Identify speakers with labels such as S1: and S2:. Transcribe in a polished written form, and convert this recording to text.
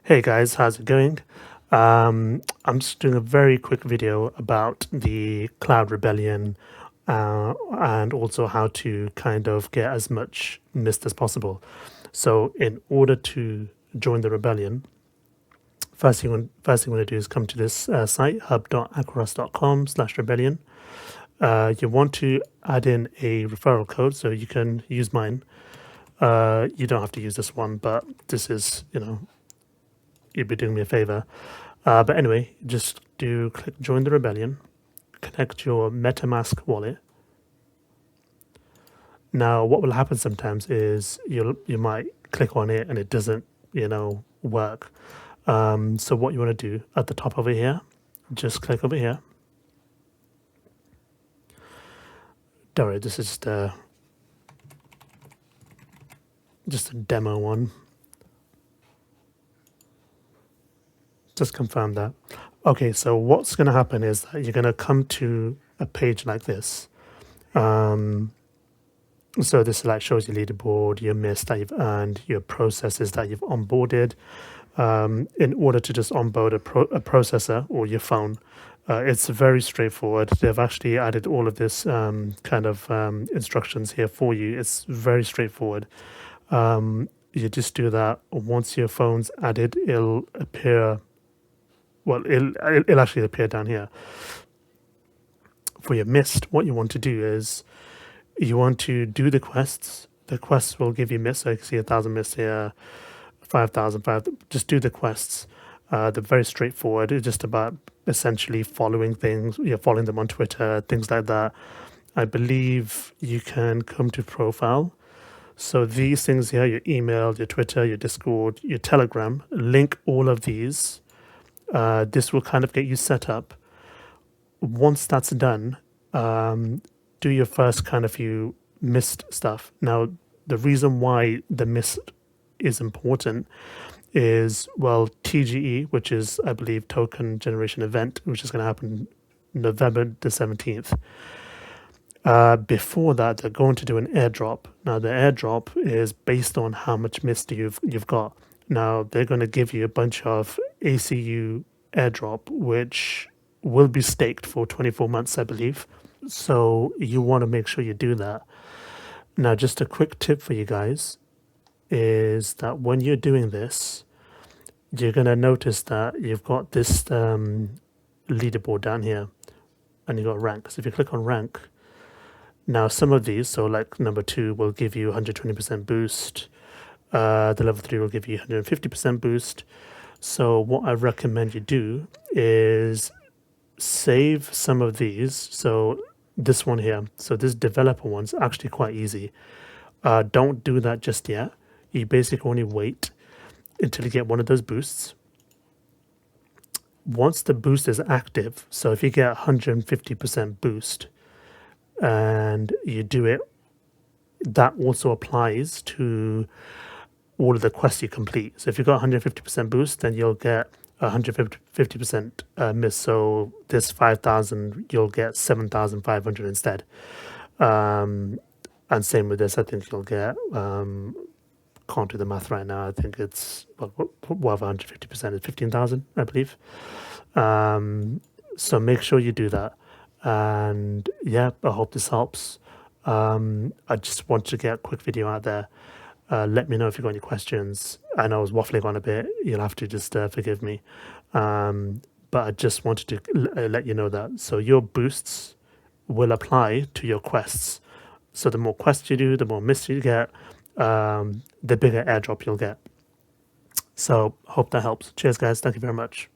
S1: Hey guys, how's it going? I'm just doing a very quick video about the Cloud Rebellion and also how to kind of get as much mist as possible. So in order to join the rebellion, first thing you want to do is come to this site, hub.acurast.com/rebellion. You want to add in a referral code, so you can use mine. You don't have to use this one, but this is, you'd be doing me a favor. But anyway, just do click join the rebellion, connect your MetaMask wallet. Now, what will happen sometimes is you might click on it and it doesn't, work. So what you want to do at the top over here, just click over here. Don't worry, this is just a demo one. Just confirm that. Okay, so what's going to happen is that you're going to come to a page like this. So this like shows your leaderboard, your mist that you've earned, your processes that you've onboarded. In order to just onboard a processor or your phone, it's very straightforward. They've actually added all of this kind of instructions here for you. It's very straightforward. You just do that. Once your phone's added, it'll appear. Well, it'll actually appear down here. For your mist, what you want to do is you want to do the quests. The quests will give you mist. So you can see 1,000 mist here, 5,000. Just do the quests. They're very straightforward. It's just about essentially following things. You're following them on Twitter, things like that. I believe you can come to profile. So these things here, your email, your Twitter, your Discord, your Telegram, link all of these. This will kind of get you set up. Once that's done, do your first kind of few mist stuff. Now, the reason why the mist is important is, well, TGE, which is, I believe, token generation event, which is going to happen November the 17th. Before that, they're going to do an airdrop. Now, the airdrop is based on how much mist you've got. Now, they're going to give you a bunch of ACU airdrop, which will be staked for 24 months, I believe. So you want to make sure you do that. Now, just a quick tip for you guys is that when you're doing this, you're going to notice that you've got this leaderboard down here and you've got rank. So if you click on rank, now some of these, so like number 2 will give you 120% boost. The level 3 will give you 150% boost. So what I recommend you do is save some of these. So this one here, so this developer one's actually quite easy. Don't do that just yet. You basically only wait until you get one of those boosts. Once the boost is active, so if you get 150% boost and you do it, that also applies to all of the quests you complete. So if you've got 150% boost, then you'll get 150% miss. So this 5,000, you'll get 7,500 instead. And same with this, I think you'll get, can't do the math right now. I think it's, well 150% is 15,000, I believe. So make sure you do that. And yeah, I hope this helps. I just want to get a quick video out there. Let me know if you've got any questions. I know I was waffling on a bit. You'll have to just forgive me. But I just wanted to let you know that. So your boosts will apply to your quests. So the more quests you do, the more mist you get, the bigger airdrop you'll get. So hope that helps. Cheers, guys. Thank you very much.